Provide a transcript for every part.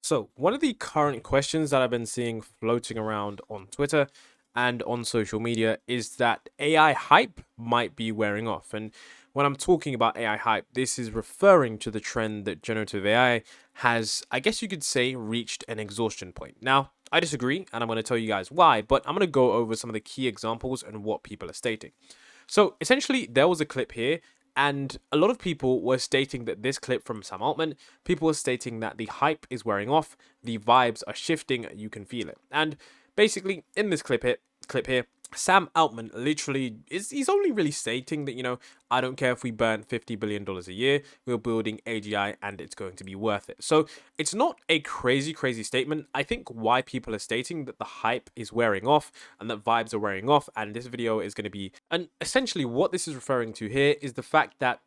So, one of the current questions that I've been seeing floating around on Twitter and on social media is that AI hype might be wearing off. And when I'm talking about AI hype, this is referring to the trend that generative AI has, I guess you could say, reached an exhaustion point. Now, I disagree, and I'm going to tell you guys why, but I'm going to go over some of the key examples and what people are stating. So essentially, there was a clip here, and a lot of people were stating that this clip from Sam Altman, people were stating that the hype is wearing off, the vibes are shifting, you can feel it. And basically, in this clip here, Sam Altman literally he's only really stating that, I don't care if we burn $50 billion a year, we're building AGI and it's going to be worth it. So it's not a crazy statement. I think why people are stating that the hype is wearing off and that vibes are wearing off, and this video is going to be, and essentially what this is referring to here is the fact that,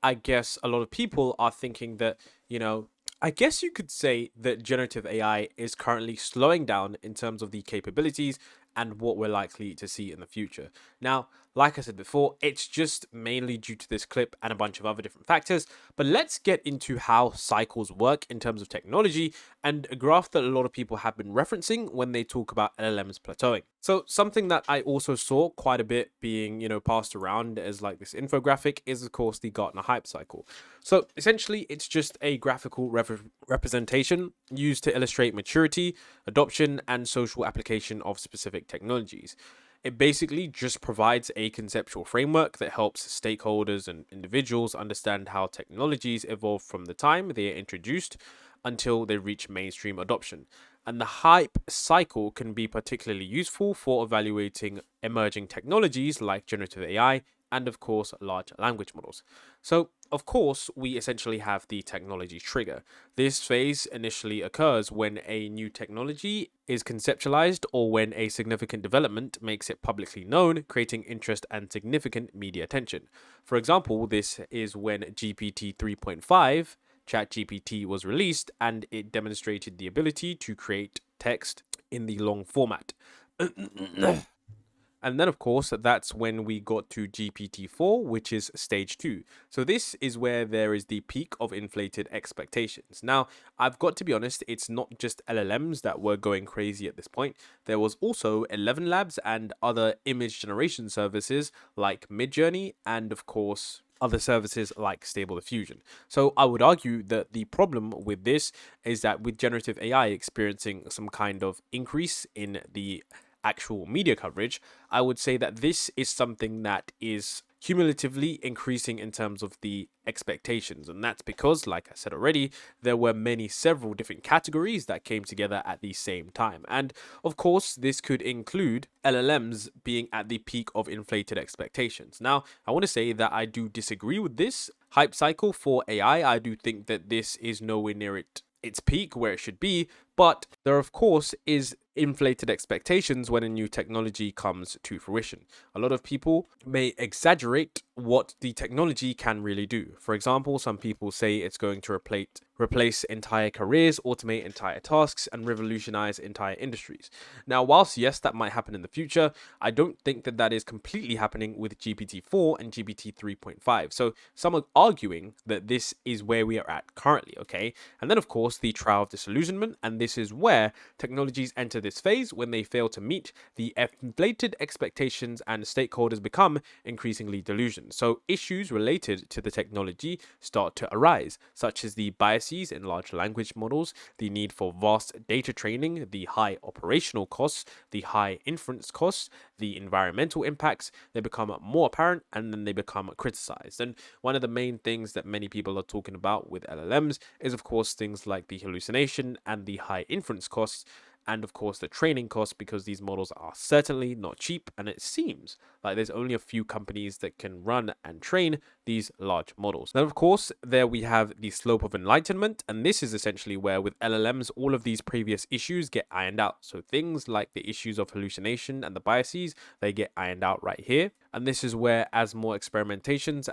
I guess a lot of people are thinking that, I guess you could say that generative AI is currently slowing down in terms of the capabilities and what we're likely to see in the future. Now, like I said before, it's just mainly due to this clip and a bunch of other different factors, but let's get into how cycles work in terms of technology and a graph that a lot of people have been referencing when they talk about LLMs plateauing. So something that I also saw quite a bit being, passed around as like this infographic is of course the Gartner hype cycle. So essentially it's just a graphical representation used to illustrate maturity, adoption, and social application of specific technologies. It basically just provides a conceptual framework that helps stakeholders and individuals understand how technologies evolve from the time they are introduced until they reach mainstream adoption. And the hype cycle can be particularly useful for evaluating emerging technologies like generative AI and, of course, large language models. So, of course, we essentially have the technology trigger. This phase initially occurs when a new technology is conceptualized or when a significant development makes it publicly known, creating interest and significant media attention. For example, this is when GPT 3.5 ChatGPT was released and it demonstrated the ability to create text in the long format. And then, of course, that's when we got to GPT-4, which is stage 2. So this is where there is the peak of inflated expectations. Now, I've got to be honest, it's not just LLMs that were going crazy at this point. There was also 11 Labs and other image generation services like Midjourney and, of course, other services like Stable Diffusion. So I would argue that the problem with this is that with generative AI experiencing some kind of increase in the actual media coverage, I would say that this is something that is cumulatively increasing in terms of the expectations. And that's because, like I said already, there were several different categories that came together at the same time. And of course, this could include LLMs being at the peak of inflated expectations. Now, I want to say that I do disagree with this hype cycle for AI. I do think that this is nowhere near its peak where it should be, but there of course is inflated expectations when a new technology comes to fruition. A lot of people may exaggerate what the technology can really do. For example, some people say it's going to replace entire careers, automate entire tasks, and revolutionize entire industries. Now, whilst yes, that might happen in the future, I don't think that is completely happening with GPT-4 and GPT 3.5. So some are arguing that this is where we are at currently, okay? And then of course, the trial of disillusionment, and this is where technologies enter this phase when they fail to meet the inflated expectations and stakeholders become increasingly delusional. So issues related to the technology start to arise, such as the biases in large language models, the need for vast data training, the high operational costs, the high inference costs, the environmental impacts. They become more apparent and then they become criticized. And one of the main things that many people are talking about with LLMs is, of course, things like the hallucination and the high inference costs, and of course the training costs, because these models are certainly not cheap, and it seems like there's only a few companies that can run and train these large models. Then of course there we have the slope of enlightenment, and this is essentially where with LLMs all of these previous issues get ironed out. So things like the issues of hallucination and the biases, they get ironed out right here. And this is where as more implementations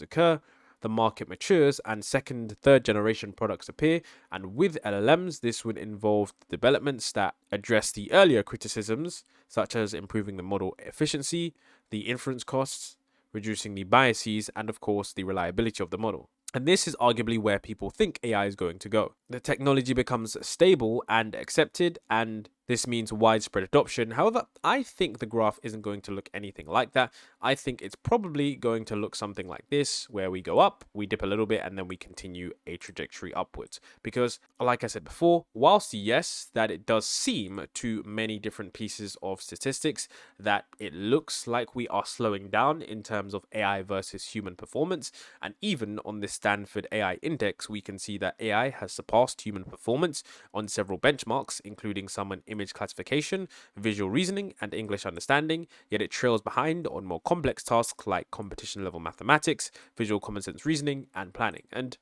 occur, the market matures and second, third generation products appear. And with LLMs, this would involve developments that address the earlier criticisms, such as improving the model efficiency, the inference costs, reducing the biases, and of course, the reliability of the model. And this is arguably where people think AI is going to go. the technology becomes stable and accepted, and this means widespread adoption. However, I think the graph isn't going to look anything like that. I think it's probably going to look something like this, where we go up, we dip a little bit, and then we continue a trajectory upwards. Because, like I said before, whilst yes, that it does seem to many different pieces of statistics that it looks like we are slowing down in terms of AI versus human performance, and even on this Stanford AI index, we can see that AI has surpassed human performance on several benchmarks, including some in image classification, visual reasoning, and English understanding, yet it trails behind on more complex tasks like competition level mathematics, visual common sense reasoning, and planning. And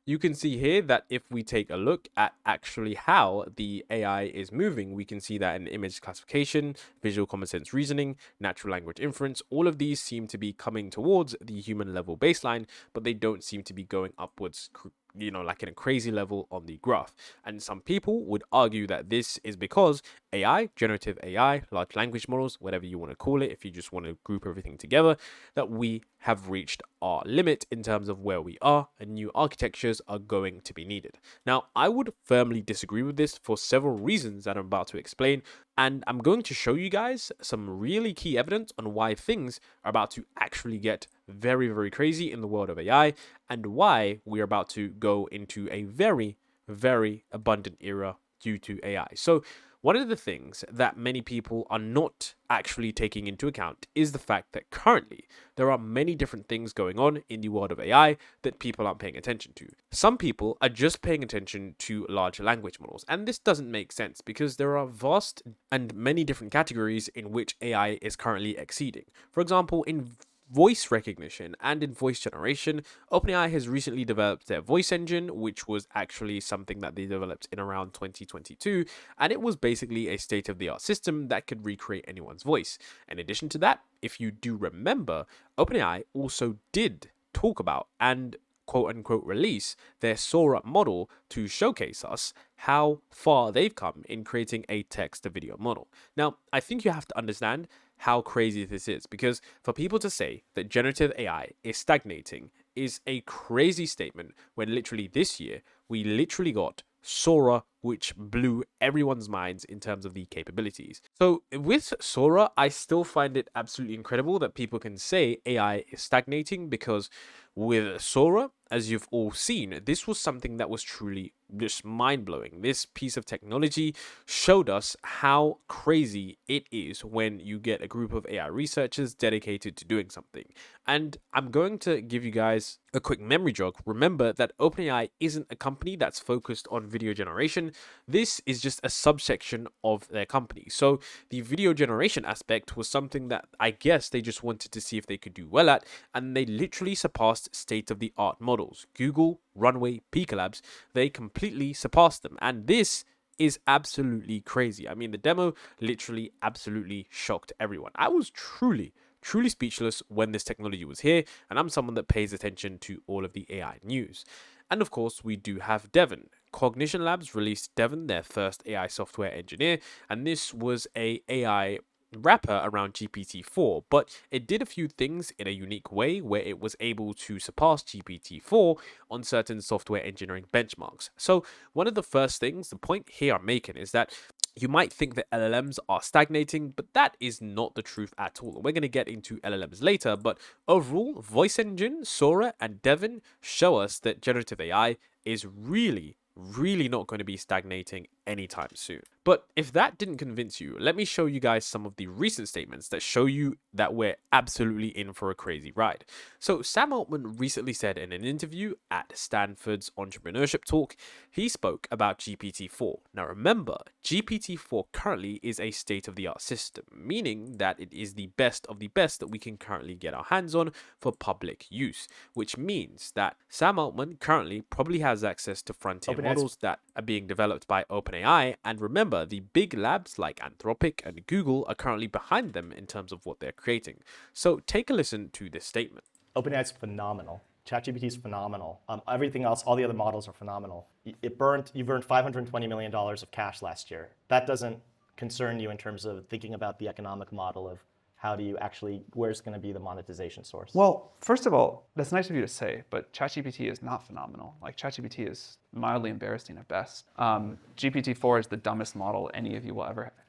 you can see here that if we take a look at actually how the AI is moving, we can see that in image classification, visual common sense reasoning, natural language inference, all of these seem to be coming towards the human level baseline, but they don't seem to be going upwards, like in a crazy level on the graph. And some people would argue that this is because AI, generative AI, large language models, whatever you want to call it, if you just want to group everything together, that we have reached our limit in terms of where we are, and new architectures are going to be needed. Now, I would firmly disagree with this for several reasons that I'm about to explain, and I'm going to show you guys some really key evidence on why things are about to actually get very, very crazy in the world of AI, and why we're about to go into a very, very abundant era due to AI. So, one of the things that many people are not actually taking into account is the fact that currently there are many different things going on in the world of AI that people aren't paying attention to. Some people are just paying attention to large language models, and this doesn't make sense because there are vast and many different categories in which AI is currently exceeding. For example, in voice recognition and in voice generation, OpenAI has recently developed their voice engine, which was actually something that they developed in around 2022, and it was basically a state-of-the-art system that could recreate anyone's voice. In addition to that, if you do remember, OpenAI also did talk about and quote unquote release their Sora model to showcase us how far they've come in creating a text to video model. Now, I think you have to understand how crazy this is, because for people to say that generative AI is stagnating is a crazy statement when literally this year we literally got Sora, which blew everyone's minds in terms of the capabilities. So with Sora, I still find it absolutely incredible that people can say AI is stagnating, because with Sora, as you've all seen, this was something that was truly just mind-blowing. This piece of technology showed us how crazy it is when you get a group of AI researchers dedicated to doing something. And I'm going to give you guys a quick memory jog. Remember that OpenAI isn't a company that's focused on video generation. This is just a subsection of their company. So the video generation aspect was something that I guess they just wanted to see if they could do well at, and they literally surpassed state-of-the-art models. Google, Runway, Pika Labs, they completely surpassed them. And this is absolutely crazy. I mean, the demo literally absolutely shocked everyone. I was truly speechless when this technology was here, and I'm someone that pays attention to all of the AI news. And of course, we do have Devon. Cognition Labs released Devon, their first AI software engineer, and this was a AI wrapper around GPT-4, but it did a few things in a unique way where it was able to surpass GPT-4 on certain software engineering benchmarks. So one of the first things, the point here I'm making, is that you might think that LLMs are stagnating, but that is not the truth at all. We're going to get into LLMs later, but overall, Voice Engine, Sora, and Devon show us that generative AI is really not going to be stagnating anytime soon. But if that didn't convince you, let me show you guys some of the recent statements that show you that we're absolutely in for a crazy ride. So Sam Altman recently said in an interview at Stanford's Entrepreneurship Talk, he spoke about GPT-4. Now remember, GPT-4 currently is a state-of-the-art system, meaning that it is the best of the best that we can currently get our hands on for public use, which means that Sam Altman currently probably has access to frontier models that are being developed by OpenAI, and remember, the big labs like Anthropic and Google are currently behind them in terms of what they're creating. So take a listen to this statement. OpenAI is phenomenal. ChatGPT is phenomenal. Everything else, all the other models are phenomenal. You burned $520 million of cash last year. That doesn't concern you in terms of thinking about the economic model of How do you actually, where's going to be the monetization source? Well, first of all, that's nice of you to say, but ChatGPT is not phenomenal. Like, ChatGPT is mildly embarrassing at best. GPT-4 is the dumbest model any of you will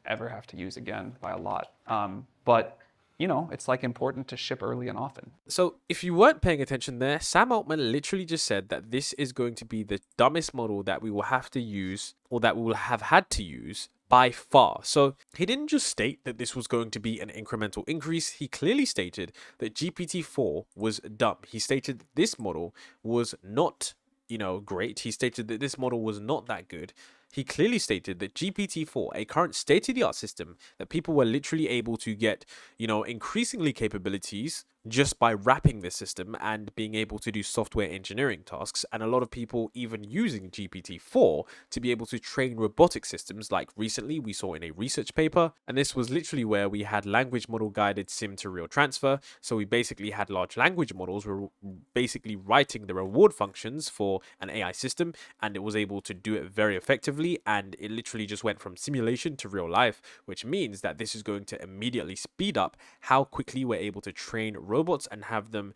ever have to use again by a lot. But you know, it's like important to ship early and often. So if you weren't paying attention there, Sam Altman literally just said that this is going to be the dumbest model that we will have to use, or that we will have had to use by far. So he didn't just state that this was going to be an incremental increase. He clearly stated that GPT-4 was dumb. He stated that this model was not, great. He stated that this model was not that good. He clearly stated that GPT-4, a current state-of-the-art system that people were literally able to get, increasingly capabilities just by wrapping this system and being able to do software engineering tasks, and a lot of people even using GPT-4 to be able to train robotic systems, like recently we saw in a research paper. And this was literally where we had language model guided sim to real transfer. So we basically had large language models were basically writing the reward functions for an AI system, and it was able to do it very effectively, and it literally just went from simulation to real life, which means that this is going to immediately speed up how quickly we're able to train robots and have them,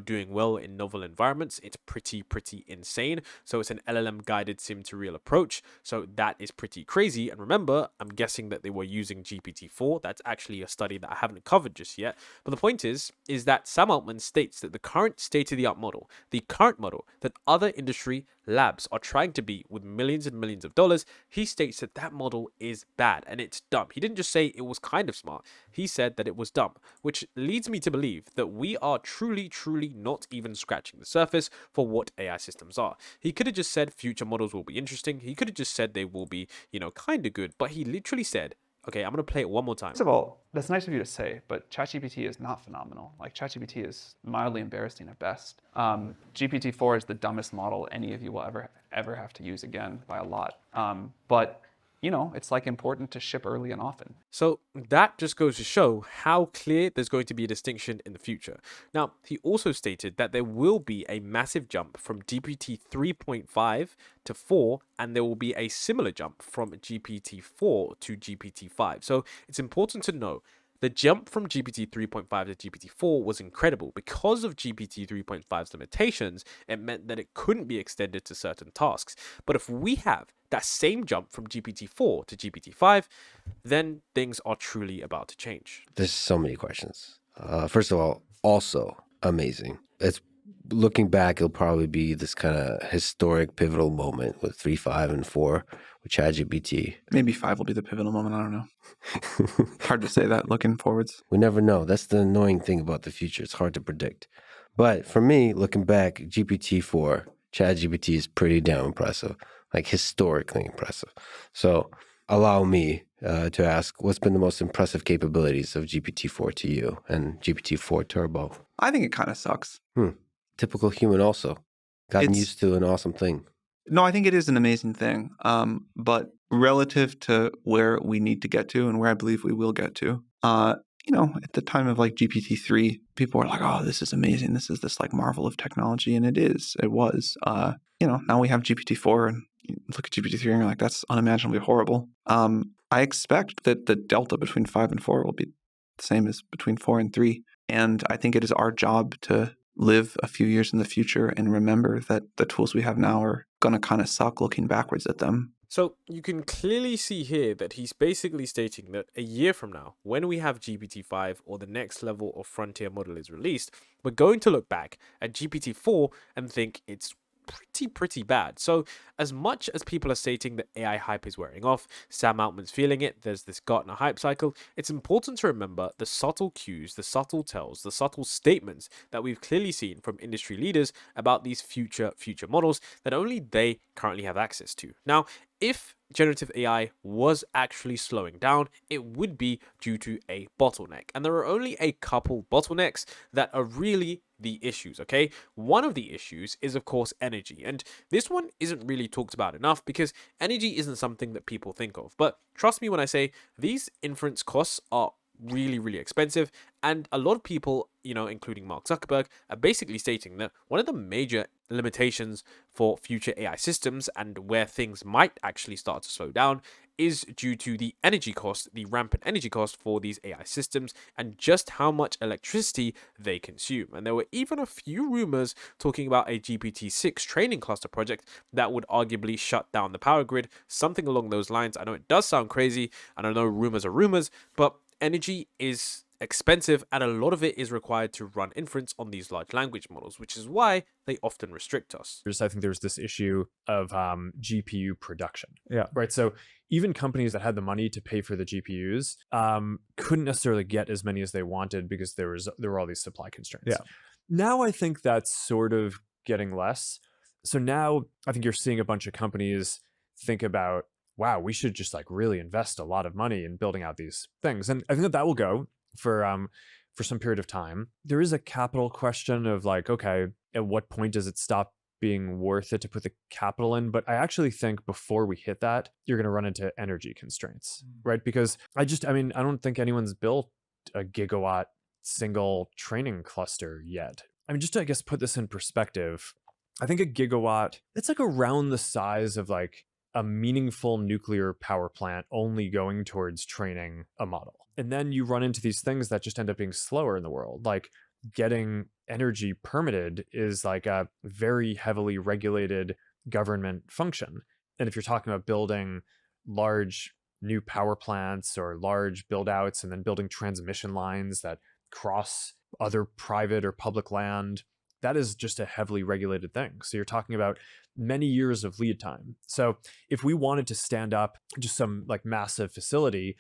doing well in novel environments. It's pretty insane. So it's an LLM guided sim to real approach. So that is pretty crazy. And remember, I'm guessing that they were using GPT-4. That's actually a study that I haven't covered just yet. But the point is that Sam Altman states that the current state-of-the-art model, the current model that other industry labs are trying to beat with millions and millions of dollars, he states that that model is bad and it's dumb. He didn't just say it was kind of smart. He said that it was dumb, which leads me to believe that we are truly not even scratching the surface for what AI systems are. He could have just said future models will be interesting. He could have just said they will be, kind of good, but he literally said, okay, I'm going to play it one more time. First of all, that's nice of you to say, but ChatGPT is not phenomenal. Like, ChatGPT is mildly embarrassing at best. GPT-4 is the dumbest model any of you will ever have to use again by a lot. But it's like important to ship early and often. So that just goes to show how clear there's going to be a distinction in the future. Now, he also stated that there will be a massive jump from GPT 3.5 to 4, and there will be a similar jump from GPT 4 to GPT 5. So it's important to know the jump from GPT 3.5 to GPT 4 was incredible. Because of GPT 3.5's limitations, it meant that it couldn't be extended to certain tasks. But if we have that same jump from GPT 4 to GPT 5, then things are truly about to change. There's so many questions. First of all, also amazing. It's looking back, it'll probably be this kind of historic pivotal moment with 3, 5, and 4 with ChatGPT. Maybe 5 will be the pivotal moment. I don't know. Hard to say that looking forwards. We never know. That's the annoying thing about the future. It's hard to predict. But for me, looking back, GPT-4, ChatGPT is pretty damn impressive, like historically impressive. So allow me to ask, what's been the most impressive capabilities of GPT-4 to you and GPT-4 Turbo? I think it kind of sucks. Typical human also. Gotten used to an awesome thing. No, I think it is an amazing thing. But relative to where we need to get to and where I believe we will get to, at the time of like GPT-3, people were like, oh, this is amazing. This is this like marvel of technology. And it was. Now we have GPT-4 and you look at GPT-3 and you're like, that's unimaginably horrible. I expect that the delta between 5 and 4 will be the same as between 4 and 3. And I think it is our job to live a few years in the future and remember that the tools we have now are going to kind of suck looking backwards at them. So you can clearly see here that he's basically stating that a year from now, when we have GPT-5 or the next level of frontier model is released, we're going to look back at GPT-4 and think it's pretty bad. So as much as people are stating that AI hype is wearing off, Sam Altman's feeling it, there's this Gartner hype cycle, it's important to remember the subtle cues, the subtle tells, the subtle statements that we've clearly seen from industry leaders about these future models that only they currently have access to. Now, if generative AI was actually slowing down, it would be due to a bottleneck. And there are only a couple bottlenecks that are really the issues, okay? One of the issues is, of course, energy. And this one isn't really talked about enough because energy isn't something that people think of. But trust me when I say these inference costs are really expensive, and a lot of people, including Mark Zuckerberg, are basically stating that one of the major limitations for future AI systems and where things might actually start to slow down is due to the energy cost, the rampant energy cost for these AI systems, and just how much electricity they consume. And there were even a few rumors talking about a GPT-6 training cluster project that would arguably shut down the power grid, something along those lines. I know it does sound crazy, and I know rumors are rumors, but energy is expensive, and a lot of it is required to run inference on these large language models, which is why they often restrict us. I think there's this issue of GPU production. Yeah. Right. So even companies that had the money to pay for the GPUs couldn't necessarily get as many as they wanted because there were all these supply constraints. Yeah. Now I think that's sort of getting less. So now I think you're seeing a bunch of companies think about, wow, we should just like really invest a lot of money in building out these things. And I think that will go for some period of time. There is a capital question of like, okay, at what point does it stop being worth it to put the capital in? But I actually think before we hit that, you're going to run into energy constraints, right? Because I don't think anyone's built a gigawatt single training cluster yet. I mean, just to, I guess, put this in perspective, I think a gigawatt, it's like around the size of like a meaningful nuclear power plant only going towards training a model. And then you run into these things that just end up being slower in the world. Like getting energy permitted is like a very heavily regulated government function. And if you're talking about building large new power plants or large build outs and then building transmission lines that cross other private or public land, that is just a heavily regulated thing. So you're talking about many years of lead time. So if we wanted to stand up just some like massive facility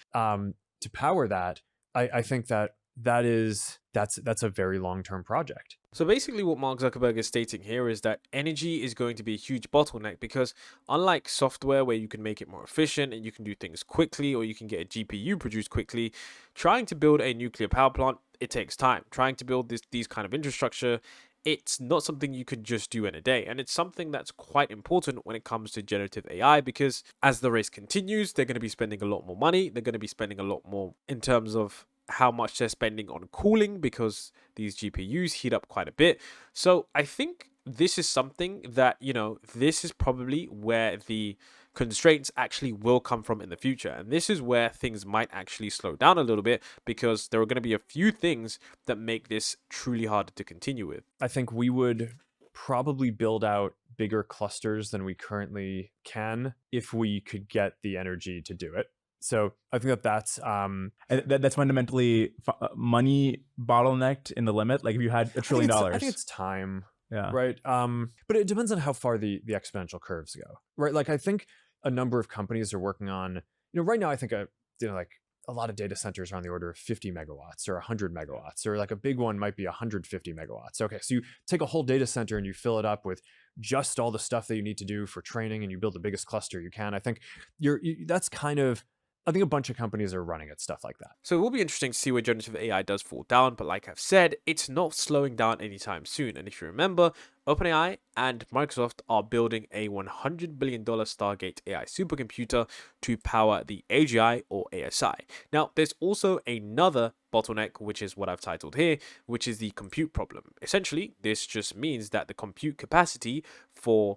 to power that, I think that's a very long-term project. So basically what Mark Zuckerberg is stating here is that energy is going to be a huge bottleneck because unlike software where you can make it more efficient and you can do things quickly or you can get a GPU produced quickly, trying to build a nuclear power plant, it takes time. Trying to build these kind of infrastructure, it's not something you could just do in a day. And it's something that's quite important when it comes to generative AI because as the race continues, they're going to be spending a lot more money. They're going to be spending a lot more in terms of how much they're spending on cooling because these GPUs heat up quite a bit. So I think this is something that, this is probably where the constraints actually will come from in the future. And this is where things might actually slow down a little bit because there are going to be a few things that make this truly harder to continue with. I think we would probably build out bigger clusters than we currently can if we could get the energy to do it. So I think that's fundamentally money bottlenecked in the limit. Like if you had $1 trillion, I think it's time. Yeah. Right. But it depends on how far the exponential curves go. Right. Like I think a number of companies are working on, right now I think like a lot of data centers are on the order of 50 megawatts or 100 megawatts, or like a big one might be 150 megawatts. Okay. So you take a whole data center and you fill it up with just all the stuff that you need to do for training and you build the biggest cluster you can. I think that's kind of, I think a bunch of companies are running at stuff like that. So it will be interesting to see where generative AI does fall down, but like I've said, it's not slowing down anytime soon. And if you remember, OpenAI and Microsoft are building a $100 billion Stargate AI supercomputer to power the AGI or ASI. Now, there's also another bottleneck, which is what I've titled here, which is the compute problem. Essentially, this just means that the compute capacity for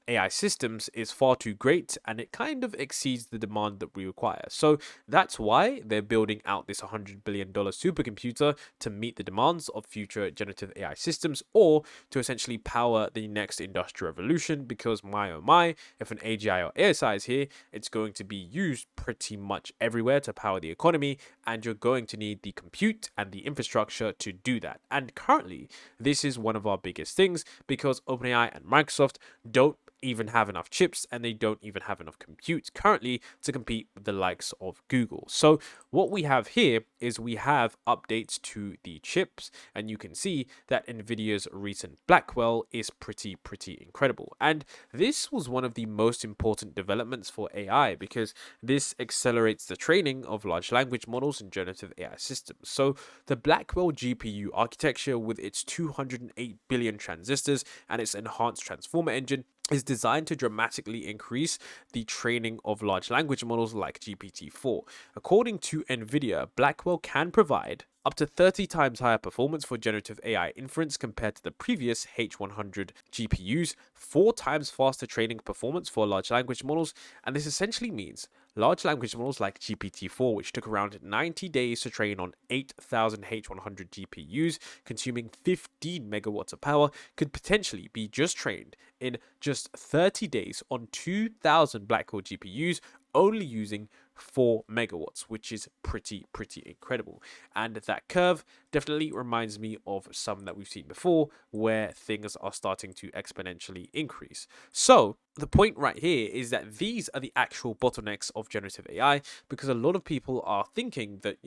AI systems is far too great and it kind of exceeds the demand that we require. So that's why they're building out this $100 billion supercomputer to meet the demands of future generative AI systems or to essentially power the next industrial revolution because my oh my, if an AGI or ASI is here, it's going to be used pretty much everywhere to power the economy and you're going to need the compute and the infrastructure to do that. And currently, this is one of our biggest things because OpenAI and Microsoft don't even have enough chips and they don't even have enough compute currently to compete with the likes of Google. So what we have here is we have updates to the chips and you can see that Nvidia's recent Blackwell is pretty incredible. And this was one of the most important developments for AI because this accelerates the training of large language models and generative AI systems. So the Blackwell GPU architecture with its 208 billion transistors and its enhanced transformer engine is designed to dramatically increase the training of large language models like GPT-4. According to NVIDIA, Blackwell can provide up to 30 times higher performance for generative AI inference compared to the previous H100 GPUs, 4 times faster training performance for large language models, and this essentially means large language models like GPT-4, which took around 90 days to train on 8,000 H100 GPUs, consuming 15 megawatts of power, could potentially be just trained in just 30 days on 2,000 Blackwell GPUs, only using 4 megawatts, which is pretty incredible. And that curve definitely reminds me of some that we've seen before, where things are starting to exponentially increase. So the point right here is that these are the actual bottlenecks of generative AI, because a lot of people are thinking that,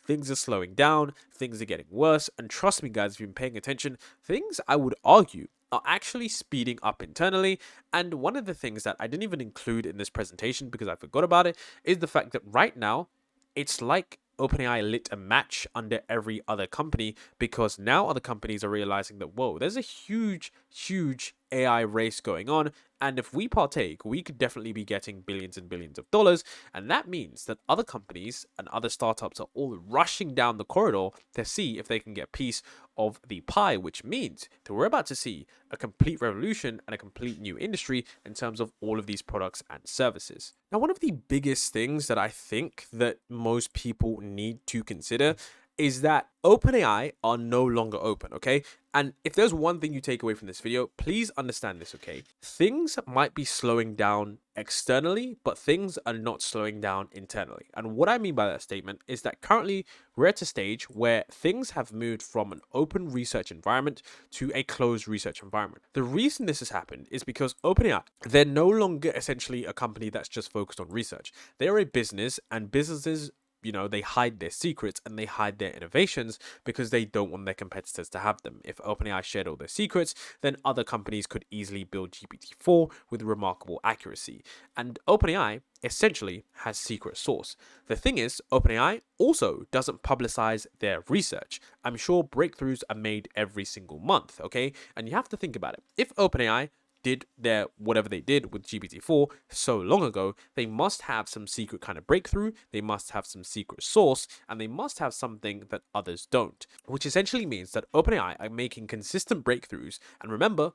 things are slowing down, things are getting worse, and trust me guys, if you've been paying attention, things, I would argue, are actually speeding up internally. And one of the things that I didn't even include in this presentation because I forgot about it is the fact that right now it's like OpenAI lit a match under every other company, because now other companies are realizing that, whoa, there's a huge AI race going on. And if we partake, we could definitely be getting billions and billions of dollars. And that means that other companies and other startups are all rushing down the corridor to see if they can get a piece of the pie, which means that we're about to see a complete revolution and a complete new industry in terms of all of these products and services. Now, one of the biggest things that I think that most people need to consider is that OpenAI are no longer open, okay? And if there's one thing you take away from this video, please understand this, okay? Things might be slowing down externally, but things are not slowing down internally. And what I mean by that statement is that currently we're at a stage where things have moved from an open research environment to a closed research environment. The reason this has happened is because OpenAI, they're no longer essentially a company that's just focused on research. They're a business, and businesses, they hide their secrets and they hide their innovations because they don't want their competitors to have them. If OpenAI shared all their secrets, then other companies could easily build GPT-4 with remarkable accuracy. And OpenAI essentially has secret source. The thing is, OpenAI also doesn't publicize their research. I'm sure breakthroughs are made every single month, okay? And you have to think about it. If OpenAI did their whatever they did with GPT-4 so long ago, they must have some secret kind of breakthrough, they must have some secret source, and they must have something that others don't, which essentially means that OpenAI are making consistent breakthroughs. And remember,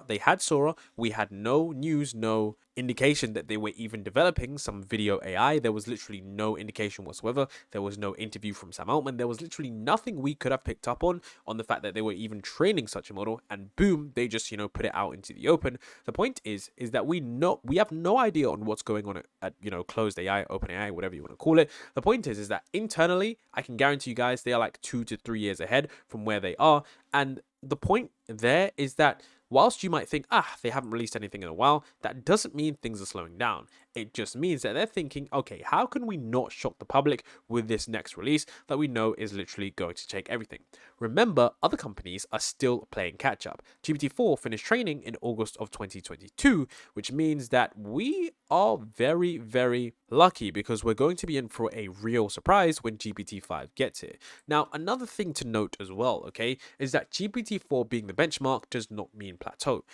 they had Sora, we had no news, no indication that they were even developing some video AI. There was literally no indication whatsoever. There was no interview from Sam Altman. There was literally nothing we could have picked up on the fact that they were even training such a model, and boom, they just, put it out into the open. The point is that we have no idea on what's going on at closed AI, OpenAI, whatever you want to call it. The point is that internally, I can guarantee you guys, they are like 2 to 3 years ahead from where they are. And the point there is that whilst you might think, they haven't released anything in a while, that doesn't mean things are slowing down. It just means that they're thinking, okay, how can we not shock the public with this next release that we know is literally going to take everything? Remember, other companies are still playing catch up. GPT-4 finished training in August of 2022, which means that we are very, very lucky because we're going to be in for a real surprise when GPT-5 gets here. Now, another thing to note as well, okay, is that GPT-4 being the benchmark does not mean plateau.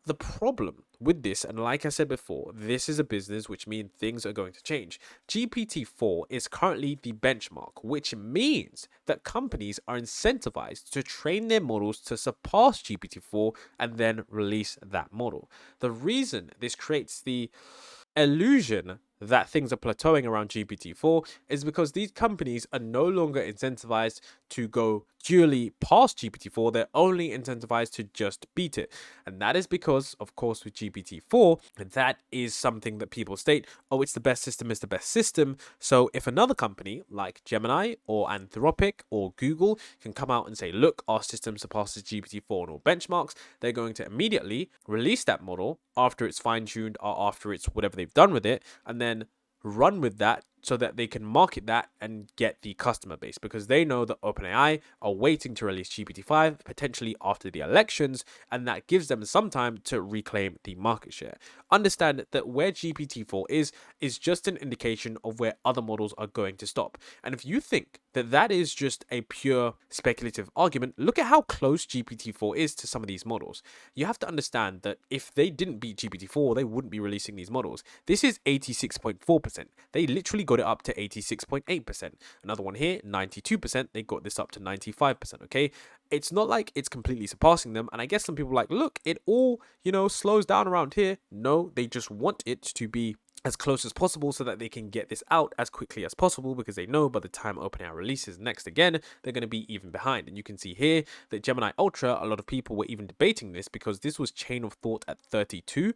The problem with this, and like I said before, this is a business, which means things are going to change. GPT-4 is currently the benchmark, which means that companies are incentivized to train their models to surpass GPT-4 and then release that model. The reason this creates the illusion that things are plateauing around GPT-4 is because these companies are no longer incentivized to go purely past GPT-4, they're only incentivized to just beat it. And that is because, of course, with GPT-4, that is something that people state, it's the best system, it's the best system. So if another company like Gemini or Anthropic or Google can come out and say, look, our system surpasses GPT-4 on all benchmarks, they're going to immediately release that model after it's fine-tuned or after it's whatever they've done with it, and then run with that so that they can market that and get the customer base, because they know that OpenAI are waiting to release GPT-5 potentially after the elections, and that gives them some time to reclaim the market share. Understand that where GPT-4 is just an indication of where other models are going to stop. And if you think that that is just a pure speculative argument, look at how close GPT-4 is to some of these models. You have to understand that if they didn't beat GPT-4, they wouldn't be releasing these models. This is 86.4%. They literally got got it up to 86.8%. Another one here, 92%, they got this up to 95%, okay? It's not like it's completely surpassing them. And I guess some people are like, look, it all, slows down around here. No, they just want it to be as close as possible so that they can get this out as quickly as possible, because they know by the time OpenAI releases next again, they're going to be even behind. And you can see here that Gemini Ultra, a lot of people were even debating this because this was chain of thought at 32.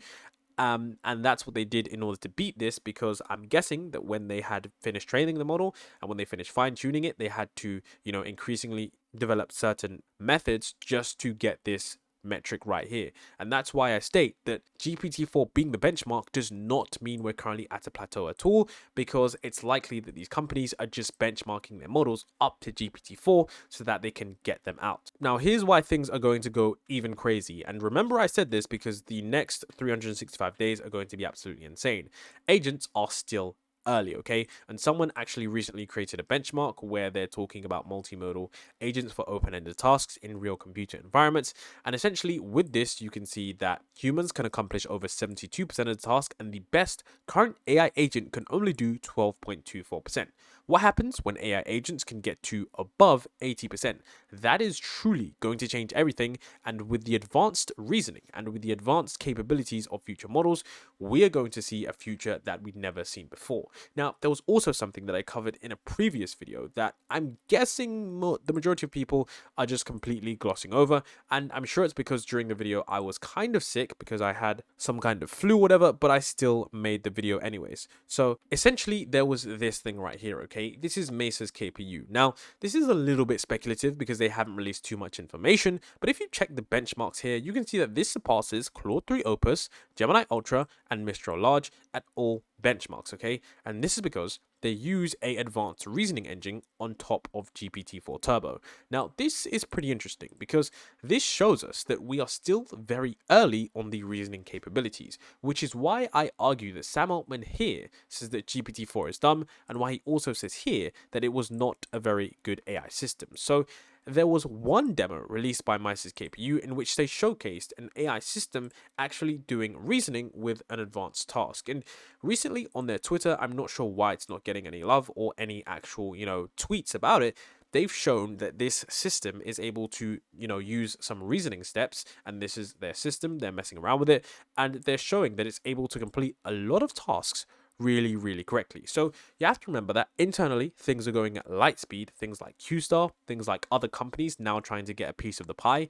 And that's what they did in order to beat this, because I'm guessing that when they had finished training the model and when they finished fine tuning it, they had to, increasingly develop certain methods just to get this metric right here. And that's why I state that GPT-4 being the benchmark does not mean we're currently at a plateau at all, because it's likely that these companies are just benchmarking their models up to GPT-4 so that they can get them out. Now, here's why things are going to go even crazy. And remember, I said this because the next 365 days are going to be absolutely insane. Agents are still early, okay? And someone actually recently created a benchmark where they're talking about multimodal agents for open-ended tasks in real computer environments. And essentially with this, you can see that humans can accomplish over 72% of the task, and the best current AI agent can only do 12.24%. What happens when AI agents can get to above 80%? That is truly going to change everything. And with the advanced reasoning and with the advanced capabilities of future models, we are going to see a future that we've never seen before. Now, there was also something that I covered in a previous video that I'm guessing the majority of people are just completely glossing over. And I'm sure it's because during the video I was kind of sick because I had some kind of flu or whatever, but I still made the video anyways. So essentially there was this thing right here, okay? This is Mesa's KPU. Now, this is a little bit speculative because they haven't released too much information, but if you check the benchmarks here, you can see that this surpasses Claude 3 Opus, Gemini Ultra, and Mistral Large at all benchmarks, okay? And this is because they use a advanced reasoning engine on top of GPT-4 Turbo. Now, this is pretty interesting because this shows us that we are still very early on the reasoning capabilities, which is why I argue that Sam Altman here says that GPT-4 is dumb, and why he also says here that it was not a very good AI system. So there was one demo released by MSKPU in which they showcased an AI system actually doing reasoning with an advanced task. And recently on their Twitter, I'm not sure why it's not getting any love or any actual, tweets about it. They've shown that this system is able to, use some reasoning steps, and this is their system. They're messing around with it, and they're showing that it's able to complete a lot of tasks really, really correctly. So you have to remember that internally things are going at light speed. Things like QStar, things like other companies now trying to get a piece of the pie,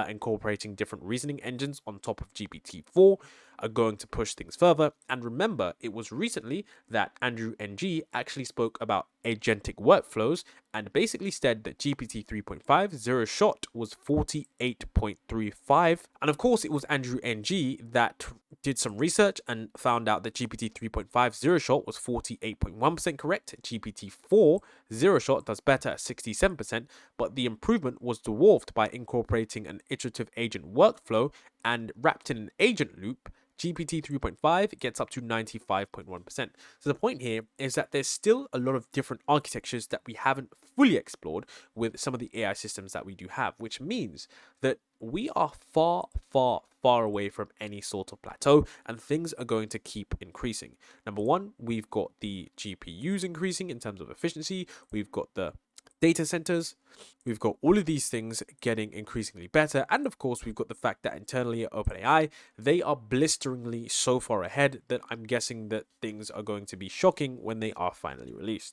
incorporating different reasoning engines on top of GPT-4 are going to push things further. And remember, it was recently that Andrew NG actually spoke about agentic workflows and basically said that GPT 3.5 zero shot was 48.35. And of course, it was Andrew NG that did some research and found out that GPT 3.5 zero shot was 48.1% correct. GPT 4 zero shot does better at 67%, but the improvement was dwarfed by incorporating an iterative agent workflow and wrapped in an agent loop. GPT 3.5 gets up to 95.1%. So the point here is that there's still a lot of different architectures that we haven't fully explored with some of the AI systems that we do have, which means that we are far, far, far away from any sort of plateau, and things are going to keep increasing. Number one, we've got the GPUs increasing in terms of efficiency. We've got the data centers, we've got all of these things getting increasingly better, and of course we've got the fact that internally at OpenAI they are blisteringly so far ahead that I'm guessing that things are going to be shocking when they are finally released.